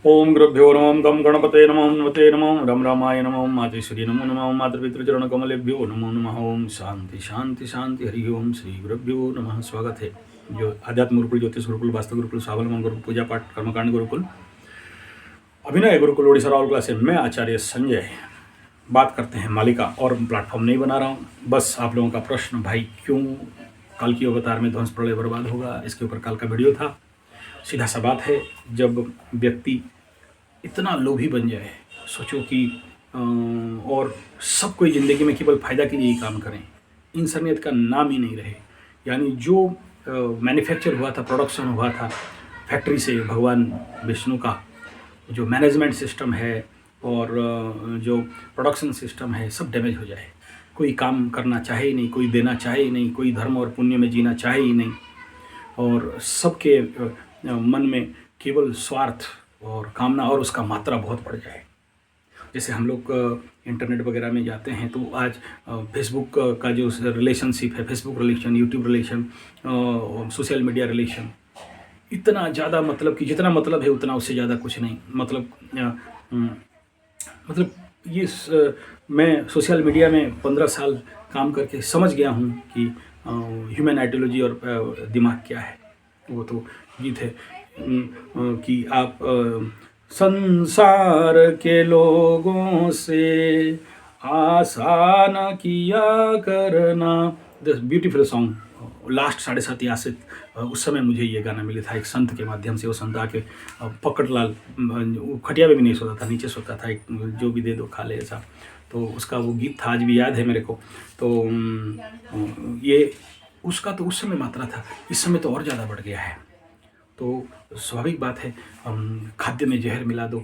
ओम गुरुभ्यो नमः गम गणपते नमः नमते नमः रम रामाय नमः मातेश्वरी नमो नमः मातृपितृचरण कमलेभ्यो नमो नमः। ओम शांति शांति शांति हरि ओम श्री गुरुभ्यो नमः। स्वागत है जो आध्यात्म गुरुकुल, ज्योतिष गुरुकुल, वास्तु गुरुकुल, स्वावलंबन गुरुकुल, पूजा पाठ कर्मकांड गुरुकुल, अभिनय गुरुकुल ओडिशा राहुल क्लास से मैं आचार्य संजय बात करते हैं मालिका। और प्लेटफॉर्म नहीं बना रहा हूँ, बस आप लोगों का प्रश्न, भाई क्यों कल की अवतार में ध्वंस प्रलय बर्बाद होगा, इसके ऊपर कल का वीडियो था। सीधा सा बात है, जब व्यक्ति इतना लोभी बन जाए, सोचो कि और सब कोई ज़िंदगी में केवल फ़ायदा के लिए ही काम करें, इंसानियत का नाम ही नहीं रहे। यानी जो मैन्युफैक्चर हुआ था, प्रोडक्शन हुआ था फैक्ट्री से, भगवान विष्णु का जो मैनेजमेंट सिस्टम है और जो प्रोडक्शन सिस्टम है, सब डैमेज हो जाए। कोई काम करना चाहे ही नहीं, कोई देना चाहे ही नहीं, कोई धर्म और पुण्य में जीना चाहे ही नहीं, और सबके मन में केवल स्वार्थ और कामना, और उसका मात्रा बहुत बढ़ जाए। जैसे हम लोग इंटरनेट वगैरह में जाते हैं तो आज फेसबुक का जो रिलेशनशिप है, Facebook relation, YouTube relation, social media relation, इतना ज़्यादा, मतलब कि जितना मतलब है उतना उससे ज़्यादा कुछ नहीं। मतलब ये मैं सोशल मीडिया में 15 साल काम करके समझ गया हूँ कि ह्यूमन आइडियोलॉजी और दिमाग क्या है। वो तो गीत है कि आप संसार के लोगों से आशा न किया करना। द ब्यूटीफुल सॉन्ग, लास्ट 7.5 या से उस समय मुझे ये गाना मिला था एक संत के माध्यम से। वो संत आके पकड़लाल खटिया में भी नहीं सोता था, नीचे सोता था, एक जो भी दे दो खा ले ऐसा। तो उसका वो गीत था, आज भी याद है मेरे को। तो ये उसका तो उस समय मात्रा था, इस समय तो और ज़्यादा बढ़ गया है। तो स्वाभाविक बात है, खाद्य में जहर मिला दो,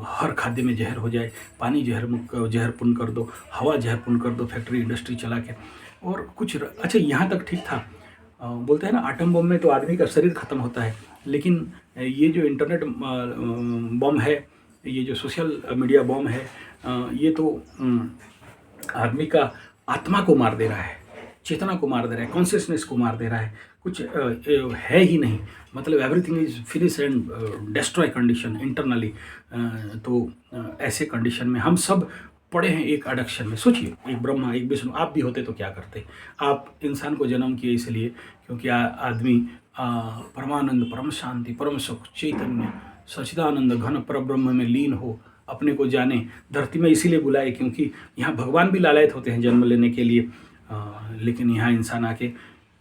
हर खाद्य में जहर हो जाए, पानी जहरपूर्ण कर दो, हवा जहरपूर्ण कर दो, फैक्ट्री इंडस्ट्री चला के। और कुछ अच्छा यहाँ तक ठीक था, बोलते हैं ना आटम बम में तो आदमी का शरीर ख़त्म होता है, लेकिन ये जो इंटरनेट बम है, ये जो सोशल मीडिया बम है, ये तो आदमी का आत्मा को मार दे रहा है, चेतना को मार दे रहा है, कॉन्शियसनेस को मार दे रहा है। कुछ है ही नहीं, मतलब everything is finish and destroy condition internally. तो ऐसे कंडीशन में हम सब पड़े हैं एक एडक्शन में। सोचिए, एक ब्रह्मा, एक विष्णु, आप भी होते तो क्या करते? आप इंसान को जन्म किए इसलिए क्योंकि आदमी परमानंद, परम शांति, परम सुख, चैतन्य, सच्चिदानंद घन परब्रह्म में लीन हो, अपने को जाने। धरती में इसीलिए बुलाए क्योंकि यहाँ भगवान भी लालायत होते हैं जन्म लेने के लिए, लेकिन यहाँ इंसान आके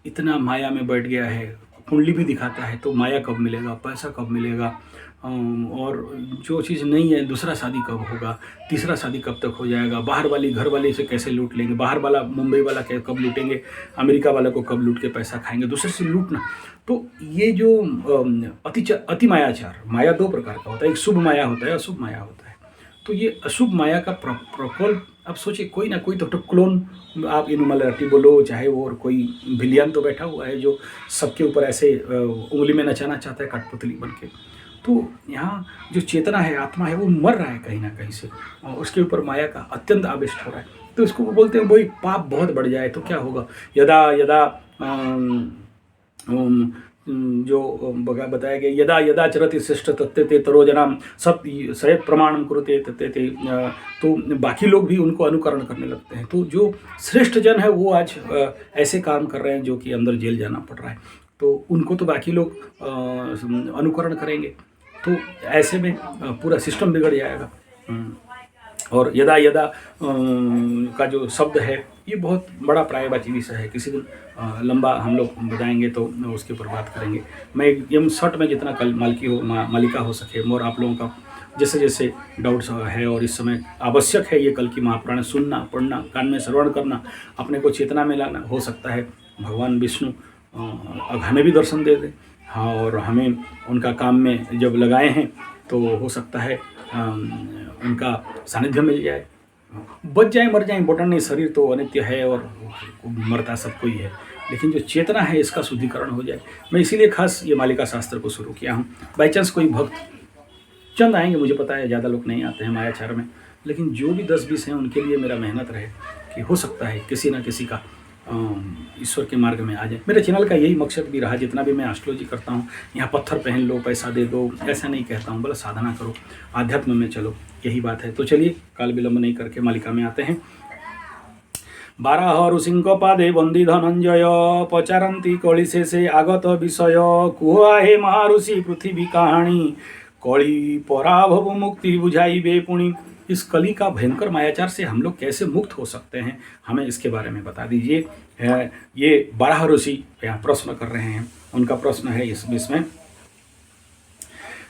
इतना माया में बैठ गया है। कुंडली भी दिखाता है तो माया कब मिलेगा, पैसा कब मिलेगा, और जो चीज़ नहीं है, दूसरा शादी कब होगा, तीसरा शादी कब तक हो जाएगा, बाहर वाली घर वाले से कैसे लूट लेंगे, बाहर वाला मुंबई वाला कब लूटेंगे, अमेरिका वाला को कब लूट के पैसा खाएंगे, दूसरे से लूटना। तो ये जो अति मायाचार, माया 2 प्रकार का होता है, एक शुभ माया होता है, अशुभ माया होता है। तो ये अशुभ माया का प्रकोप, अब सोचिए कोई ना कोई तो क्लोन, आप इनुमलरिटी बोलो, चाहे वो और कोई विलियन तो बैठा हुआ है जो सबके ऊपर ऐसे उंगली में नचाना चाहता है कठपुतली बन के। तो यहाँ जो चेतना है, आत्मा है, वो मर रहा है कहीं ना कहीं से, और उसके ऊपर माया का अत्यंत आविष्ट हो रहा है। तो इसको वो बोलते हैं, वही पाप बहुत बढ़ जाए तो क्या होगा। यदा यदा जो बताया गया, यदा यदा चरति श्रेष्ठ तत्ते ते तरोजनाम सयत प्रमाणम कुरुते तत्ते ते, तो बाकी लोग भी उनको अनुकरण करने लगते हैं। तो जो श्रेष्ठ जन है वो आज ऐसे काम कर रहे हैं जो कि अंदर जेल जाना पड़ रहा है, तो उनको तो बाकी लोग अनुकरण करेंगे। तो ऐसे में पूरा सिस्टम बिगड़ जाएगा। और यदा यदा का जो शब्द है, ये बहुत बड़ा प्रायवाची विषय है, किसी दिन लंबा हम लोग बताएंगे तो उसके ऊपर बात करेंगे। मैं एकदम शॉर्ट में जितना कल मालिका हो सके, और आप लोगों का जैसे जैसे डाउट्स है, और इस समय आवश्यक है ये कल की महापुराण सुनना, पढ़ना, कान में श्रवण करना, अपने को चेतना में लाना। हो सकता है भगवान विष्णु अब हमें भी दर्शन दे दे, हाँ, और हमें उनका काम में जब लगाए हैं तो हो सकता है उनका सानिध्य मिल जाए। बच जाए मर जाए इम्पोर्टेंट नहीं, शरीर तो अनित्य है और मरता सब कोई है, लेकिन जो चेतना है इसका शुद्धिकरण हो जाए। मैं इसीलिए खास ये मालिका शास्त्र को शुरू किया हूँ। बाई चांस कोई भक्त चंद आएंगे, मुझे पता है ज़्यादा लोग नहीं आते हैं मायाचार में, लेकिन जो भी 10-20 हैं उनके लिए मेरा मेहनत रहे कि हो सकता है किसी ना किसी का ईश्वर के मार्ग में आ जाए। मेरे चैनल का यही मकसद भी रहा, जितना भी मैं एस्ट्रोलॉजी करता हूँ, यहाँ पत्थर पहन लो, पैसा दे दो, ऐसा नहीं कहता हूँ, बोला साधना करो, आध्यात्म में चलो, यही बात है। तो चलिए काल विलंब नहीं करके मालिका में आते हैं। बाराह ऋषिंक पादे बंदी धनंजय पचारती कली शेषे आगत विषय कुहा हे महर्षि पृथ्वी कहानी कली पराभव मुक्ति बुझाइबे पुणी। इस कली का भयंकर मायाचार से हम लोग कैसे मुक्त हो सकते हैं, हमें इसके बारे में बता दीजिए। ये बारह ऋषि यहाँ प्रश्न कर रहे हैं, उनका प्रश्न है इसमें।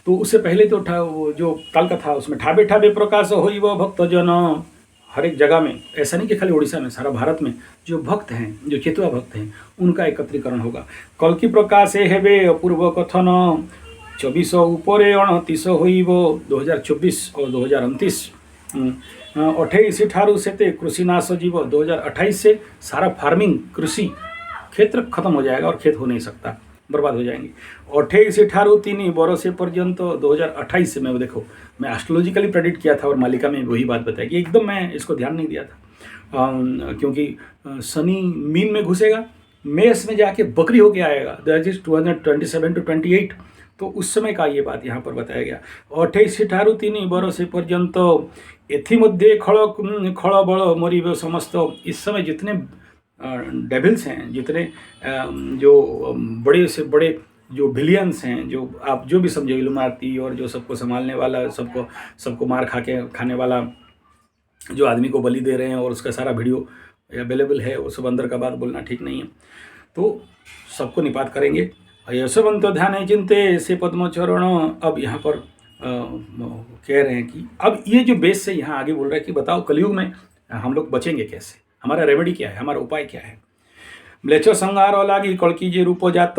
तो उससे पहले तो वो जो कल का था उसमें ठाबे ठाबे प्रकाश होई वो भक्तजन। हर एक जगह में, ऐसा नहीं कि खाली उड़ीसा में, सारा भारत में जो भक्त हैं, जो चेतुआ भक्त हैं, उनका एकत्रीकरण होगा। कल की प्रकाश हेबे अपूर्व कथन 24 उपरे 29 होइब 2024 और 2029। 28 ठारू सेते कृषिनाश जीव 2028 से सारा फार्मिंग कृषि क्षेत्र खत्म हो जाएगा और खेत हो नहीं सकता, बर्बाद हो जाएंगे। 28 ठारू 3 बरस पर्यंत 2028 से मैं देखो, मैं एस्ट्रोलॉजिकली प्रेडिक्ट किया था और मालिका में वही बात बताई कि एकदम मैं इसको ध्यान नहीं दिया था, क्योंकि शनि मीन में घुसेगा, मेष में जाके बकरी होके आएगा, दैट इज 2027 to 28। तो उस समय का ये बात यहाँ पर बताया गया। 28 ठारू 3 बरस पर्यंत एथिमध्ये खल बल मरीब समस्त। इस समय जितने डेविल्स हैं, जितने जो बड़े से बड़े जो विलियंस हैं, जो आप जो भी समझे, इल्लुमिनाटी और जो सबको संभालने वाला, सबको मार खाने वाला जो आदमी को बलि दे रहे हैं, और उसका सारा वीडियो अवेलेबल है, वो सब अंदर का बात बोलना ठीक नहीं है, तो सबको निपात करेंगे। यशवंत ध्यान चिंते से पद्मचरण। अब यहाँ पर कह रहे हैं कि अब ये जो बेस से यहाँ आगे बोल रहा है कि बताओ कलयुग में हम लोग बचेंगे कैसे, हमारा रेमेडी क्या है, हमारा उपाय क्या है। म्लेच्छ संहार लागी कल्की जे रूप जात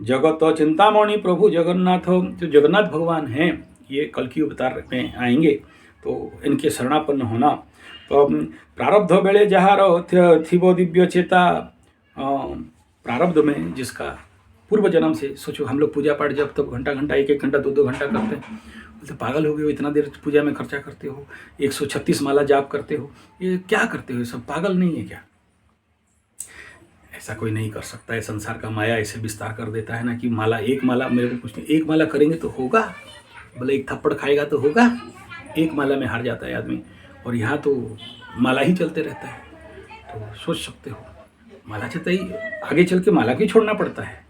जगत चिंतामणि प्रभु जगन्नाथ। जो जगन्नाथ भगवान हैं, ये कल्की अवतार में आएंगे, तो इनके शरणापन्न होना। तो प्रारब्ध बेले जहार थिबो दिव्य चेता। प्रारब्ध में जिसका पूर्व जन्म से, सोचो हम लोग पूजा पाठ जब तक घंटा 1-1 घंटा 2-2 घंटा करते हैं, बोलते पागल हो गए हो, इतना देर पूजा में खर्चा करते हो, 136 माला जाप करते हो, ये क्या करते हो, सब पागल नहीं है क्या? ऐसा कोई नहीं कर सकता है। संसार का माया ऐसे विस्तार कर देता है ना कि माला, एक माला, मेरे को कुछ नहीं, एक माला करेंगे तो होगा, भले एक थप्पड़ खाएगा तो होगा, एक माला में हार जाता है आदमी। और यहाँ तो माला ही चलते रहता है। तो सोच सकते हो, माला चलता ही आगे चल के माला भी छोड़ना पड़ता है।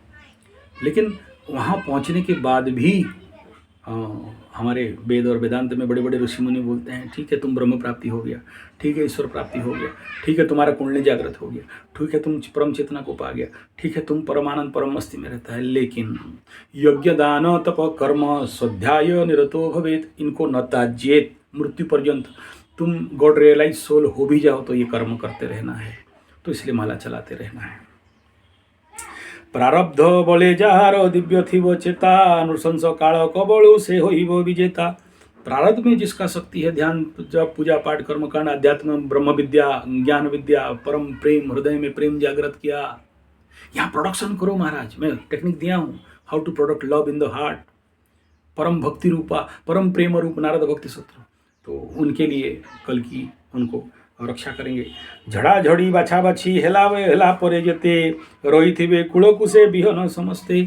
लेकिन वहाँ पहुँचने के बाद भी हमारे वेद और वेदांत में बड़े बड़े ऋषि मुनि बोलते हैं, ठीक है तुम ब्रह्म प्राप्ति हो गया, ठीक है ईश्वर प्राप्ति हो गया, ठीक है तुम्हारा कुंडली जागृत हो गया, ठीक है तुम परम चेतना को पा गया, ठीक है तुम परमानंद परम मस्ती में रहता है, लेकिन यज्ञ दान तप कर्म स्वाध्याय निरतो भवेत, इनको न त्याज्येत, मृत्यु पर्यंत तुम गॉड रियलाइज सोल हो भी जाओ तो ये कर्म करते रहना है। तो इसलिए माला चलाते रहना है। प्रारब्ध बले जार दिव्य थिव चेता अनुशंस काल कबलु से होइब विजेता। प्रारब्ध में जिसका शक्ति है, ध्यान जब पूजा पाठ कर्मकांड अध्यात्म ब्रह्म विद्या ज्ञान विद्या परम प्रेम, हृदय में प्रेम जागृत किया। यहाँ प्रोडक्शन करो महाराज, मैं टेक्निक दिया हूँ, how to product love in the heart. परम भक्ति रूपा, परम प्रेम रूप नारद भक्ति सूत्र, तो उनके लिए कल की उनको रक्षा करेंगे। झड़ाझड़ी बाछा बाछी हेलावे हेला परे जते रोई थिबे कुड़कुसे बिहन समझते।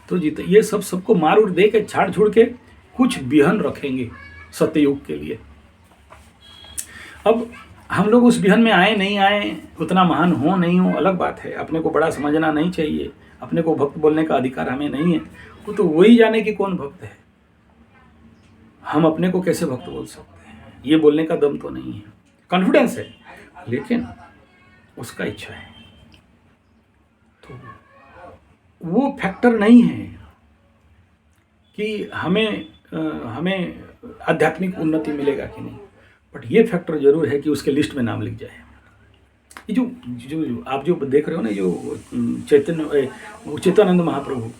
तो ये सबको मार उड़ दे के झाड़ झुड़ के कुछ बिहन रखेंगे सत्ययुग के लिए। अब हम लोग उस बिहन में आए नहीं आए, उतना महान हो नहीं हो अलग बात है, अपने को बड़ा समझना नहीं चाहिए, अपने को भक्त बोलने का अधिकार हमें नहीं है, वो तो वही जाने कि कौन भक्त है। हम अपने को कैसे भक्त बोल सकते हैं, ये बोलने का दम तो नहीं है। कॉन्फिडेंस है लेकिन उसका इच्छा है, तो वो फैक्टर नहीं है कि हमें आध्यात्मिक उन्नति मिलेगा कि नहीं, बट ये फैक्टर जरूर है कि उसके लिस्ट में नाम लिख जाए। ये जो आप जो देख रहे हो ना, जो चैतन्यानंद महाप्रभु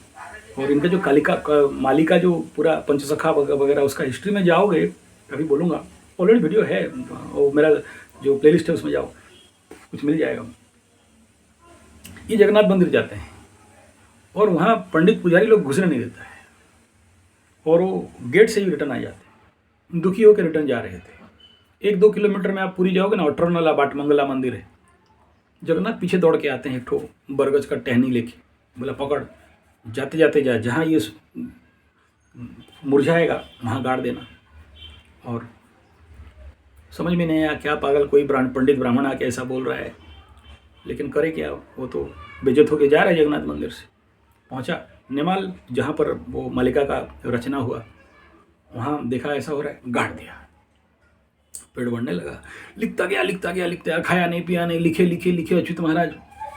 और इनका जो मालिका जो पूरा पंचसखा वगैरह, उसका हिस्ट्री में जाओगे, अभी बोलूँगा, ऑलरेडी वीडियो है, और मेरा जो प्लेलिस्ट है उसमें जाओ, कुछ मिल जाएगा। ये जगन्नाथ मंदिर जाते हैं और वहाँ पंडित पुजारी लोग घुसने नहीं देता है, और वो गेट से ही रिटर्न आ जाते हैं। दुखी होकर रिटर्न जा रहे थे। 1-2 किलोमीटर में आप पूरी जाओगे ना, अटर्नला बाटमंगला मंदिर है, जगन्नाथ पीछे दौड़ के आते हैं एक ठो बरगज का टहनी लेके, बोला पकड़, जाते जाते जा, जहाँ ये मुरझाएगा वहाँ गाड़ देना। और समझ में नहीं आया क्या पागल कोई पंडित ब्राह्मण आके ऐसा बोल रहा है, लेकिन करे क्या, वो तो बेइज्जत होके जा रहा है जगन्नाथ मंदिर से। पहुँचा नेमाल जहाँ पर वो मालिका का रचना हुआ, वहाँ देखा ऐसा हो रहा है, गाड़ दिया। पेड़ बढ़ने लगा, लिखता गया, खाया नहीं पिया नहीं, लिखे अच्युत महाराज।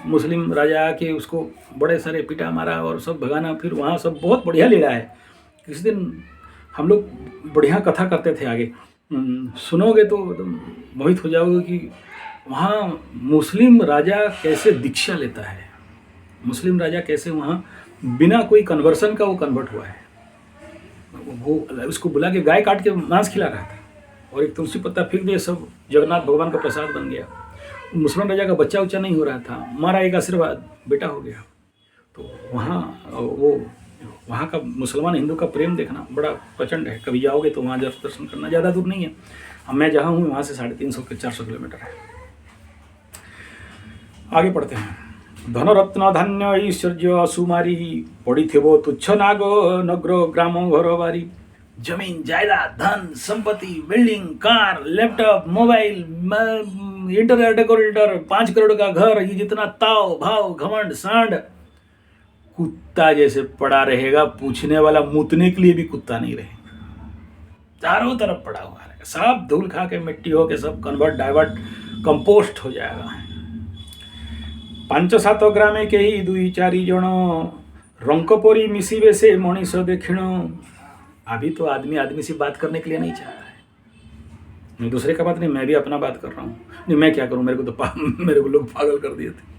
मुस्लिम राजा आके उसको बड़े सारे पिटा मारा और सब भगाना। फिर वहाँ सब बहुत बढ़िया लीला है। किसी दिन हम लोग बढ़िया कथा करते थे आगे, सुनोगे तो एकदम मोहित हो जाओगे कि वहाँ मुस्लिम राजा कैसे दीक्षा लेता है, मुस्लिम राजा कैसे वहाँ बिना कोई कन्वर्सन का वो कन्वर्ट हुआ है। वो उसको बुला के गाय काट के मांस खिला रहा था और एक तुलसी पत्ता फेंक दिया, सब जगन्नाथ भगवान का प्रसाद बन गया। मुसलमान राजा का बच्चा उच्चा नहीं हो रहा था, मारा, एक आशीर्वाद बेटा हो गया। तो वहाँ का मुसलमान हिंदू का प्रेम देखना बड़ा प्रचंड है। कभी जाओगे तो वहाँ जरूर दर्शन करना, ज़्यादा दूर नहीं है। अब मैं जहाँ हूँ वहाँ से 350 से 400 किलोमीटर है। आगे पढ़ते हैं। धनरत्न धान्य ऐश्वर्य सुमारी, पड़ी थे वो तुच्छ नाग नग्र ग्राम घर बारी। जमीन जायदाद धन संपत्ति, building, car, laptop, mobile, interior decorator, 5 crore का घर, ये जितना ताव भाव घमंड सांड, कुत्ता जैसे पड़ा रहेगा। पूछने वाला मुतने के लिए भी कुत्ता नहीं रहेगा, चारों तरफ पड़ा हुआ रहेगा। सब धूल खा के मिट्टी हो के सब कन्वर्ट डाइवर्ट कंपोस्ट हो जाएगा। 5-7 ग्रामे के ही 2-4 जन, रंकपोरी मिसिबे से मनीष देखिण। अभी तो आदमी से बात करने के लिए नहीं चाहता है। मैं दूसरे का बात नहीं, मैं भी अपना बात कर रहा हूँ। नहीं मैं क्या करूँ, मेरे को लोग पागल कर दिए थे।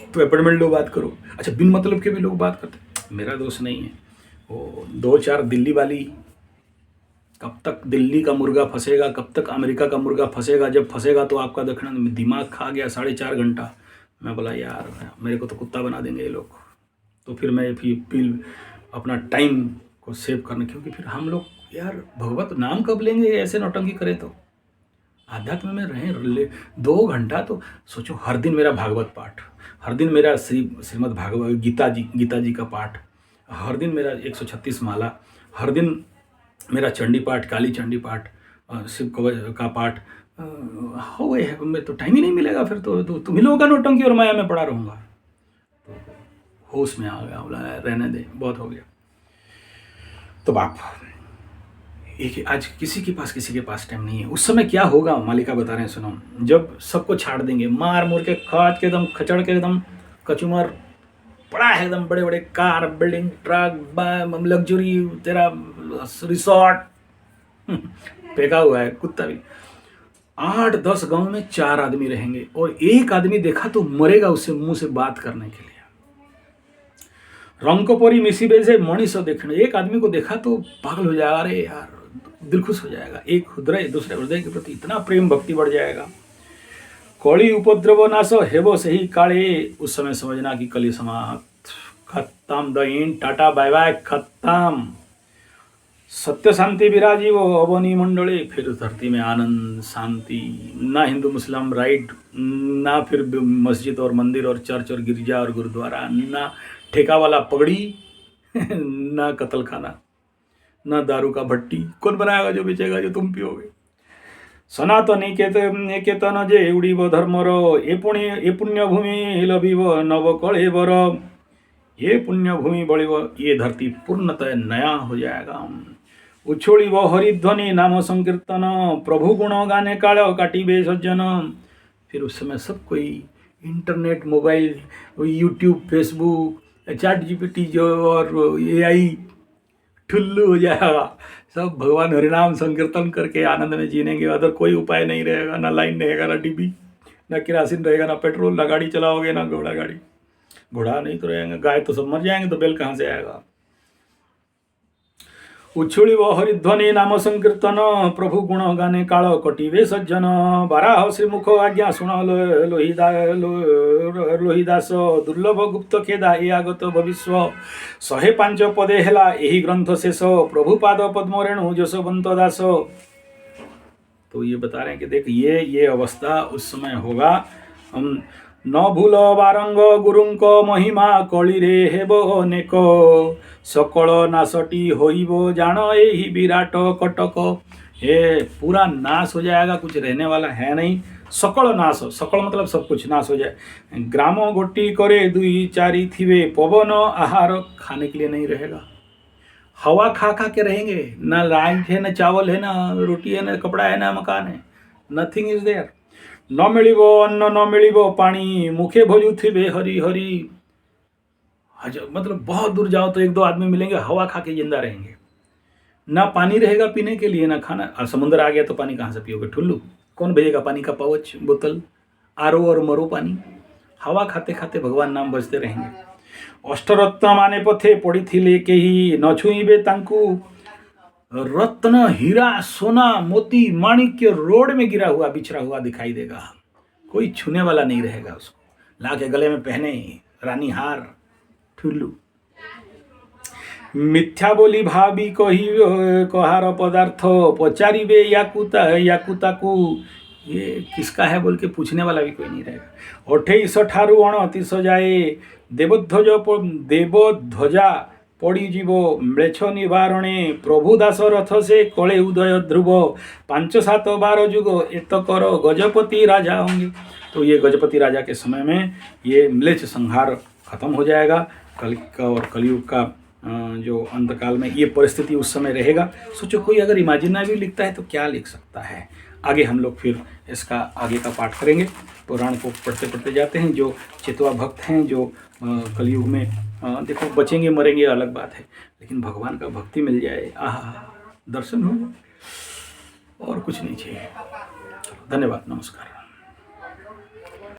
तो अपॉइंटमेंट लो, बात करो। अच्छा, बिन मतलब के भी लोग बात करते, मेरा दोस्त नहीं है। वो 2-4 दिल्ली वाली, कब तक दिल्ली का मुर्गा फंसेगा, कब तक अमेरिका का मुर्गा फंसेगा। जब फंसेगा तो आपका देखना दिमाग खा गया 4.5 घंटा। मैं बोला यार मेरे को तो कुत्ता बना देंगे ये लोग। तो फिर मैं फिर अपना टाइम को सेव करने, क्योंकि फिर हम लोग यार भगवत नाम कब लेंगे ऐसे नौटंकी करें। तो आध्यात्म में रहें 2 घंटा। तो सोचो, हर दिन मेरा भागवत पाठ, हर दिन मेरा श्रीमद् भागवत गीता जी का पाठ, हर दिन मेरा 136 माला, हर दिन मेरा चंडी पाठ, काली चंडी पाठ, शिव कवच का पाठ हो गए है। मैं तो टाइम ही नहीं मिलेगा फिर तो तुम ही लोगों का नौटंकी और माया में पड़ा रहूँगा। तो होश में आ गया, बोला रहने दे, बहुत हो गया। तो बाप एक आज किसी के पास टाइम नहीं है। उस समय क्या होगा मालिका बता रहे हैं, सुनो। जब सबको छाड़ देंगे, मार मुर के खाद के एकदम खचड़ के एकदम कचूमर पड़ा है, एकदम बड़े बड़े कार, बिल्डिंग, ट्रक, लग्जरी, तेरा रिसोर्ट फेंका हुआ है। कुत्ता भी 8-10 गांव में 4 आदमी रहेंगे और एक आदमी देखा तो मरेगा उससे मुंह से बात करने के लिए। रंकपोरी मिसिबे से मनीष देखने, एक आदमी को देखा तो पागल हो जाएगा। अरे यार दिल खुश हो जाएगा, एक हृदय दूसरे हृदय के प्रति इतना प्रेम भक्ति बढ़ जाएगा। कली उपद्रव नाश हेबो सही काले, उस समय समझना कि कली समाप्त, खत्म, the end, tata bye bye, खत्म। सत्य शांति विराजी वो अवनी मंडले, फिर धरती में आनंद शांति। ना हिंदू मुस्लिम राइट, ना फिर मस्जिद और मंदिर और चर्च और गिरजा और गुरुद्वारा, ना ठेका वाला पगड़ी, ना कत्ल खाना, ना दारू का भट्टी। कौन बनाएगा जो बेचेगा, जो तुम पियोगे। सनातनी केतन जे उड़ीब धर्मर, ए पुण्य भूमि लभिब नव कलेबर। ये पुण्य भूमि बढ़िब, ये धरती पूर्णतः नया हो जाएगा। उछोड़िब हरिध्वनि नाम संकीर्तन, प्रभु गुण गाने काल काटिबे सज्जन। फिर उस समय सब कोई internet, mobile, YouTube, Facebook, chat GPT जो और AI ठुल्लू हो जाएगा। सब भगवान हरिनाम संकीर्तन करके आनंद में जीनेंगे। अदर कोई उपाय नहीं रहेगा, ना लाइन रहेगा, ना टीवी, ना केरासिन रहेगा, ना पेट्रोल, ना गाड़ी चलाओगे, ना घोड़ा गाड़ी। घोड़ा नहीं तो रहेंगे, गाय तो सब मर जाएंगे, तो बैल कहाँ से आएगा। उछुड़ी व हरिध्वनि नाम संकीर्तन, प्रभु गुण गाने काल कटिबे सज्जन। बाराह श्रीमुख आज्ञा सुन लोहिदास, दुर्लभ गुप्त खेदा ए आगत भविष्य। 105 पदे हेला यही ग्रंथ शेष, प्रभु पाद पद्म रेणु जशवंत दास। तो ये बता रहे हैं कि देख ये अवस्था उस समय होगा। हम न भूल बारंग गुरुंक महिमा कलिरे हेब अनेक सकल नाशटी होइबो जान एही विराट कटक। ये पूरा नाश हो जाएगा, कुछ रहने वाला है नहीं। सकल नाश, सकल मतलब सब कुछ नाश हो जाए। ग्राम गोटी करे दुई चारी थिवे, पवन आहार खाने के लिए नहीं रहेगा। हवा खा खा के रहेंगे, ना राइस है, ना चावल है, ना रोटी है, ना कपड़ा है, ना मकान है। Nothing is there. न मिलिबो अन्न न मिलिबो पानी, मुखे भोजुथिबे हरि हरि। मतलब बहुत दूर जाओ तो एक दो आदमी मिलेंगे, हवा खा के जिंदा रहेंगे। ना पानी रहेगा पीने के लिए, ना खाना। और समुद्र आ गया तो पानी कहाँ से पियोगे ठुल्लू? कौन भेजेगा पानी का पाउच, बोतल, आरो और मरो पानी? हवा खाते खाते भगवान नाम बजते रहेंगे। अष्टरत्न माने पथे पड़ी थिले केही, न छुईबे तांकू। रत्न, हीरा, सोना, मोती, माणिक्य रोड में गिरा हुआ बिछड़ा हुआ दिखाई देगा, कोई छूने वाला नहीं रहेगा उसको। ला के गले में पहने रानी हार, ठुल्लू। मिथ्या बोली भावी कही कहार पदार्थ, पचारिबे याकुताकू। ये किसका है बोल के पूछने वाला भी कोई नहीं रहेगा। 28 जाए देवध्वजा पड़ीजीव, म्लेच्छ निवारणे प्रभु दास रथ से कले उदय ध्रुव। 5-7 बार जुग एत कर गजपति राजा होंगे। तो ये गजपति राजा के समय में ये म्लेच्छ संहार खत्म हो जाएगा। कलयुग का जो अंतकाल में ये परिस्थिति उस समय रहेगा। सोचो कोई अगर इमेजिनरी लिखता है तो क्या लिख सकता है। आगे हम लोग फिर इसका आगे का पाठ करेंगे। पुराण को पढ़ते पढ़ते जाते हैं। जो चितवा भक्त हैं, जो कलयुग में देखो बचेंगे मरेंगे अलग बात है, लेकिन भगवान का भक्ति मिल जाए, दर्शन हो, और कुछ नहीं चाहिए। धन्यवाद, नमस्कार।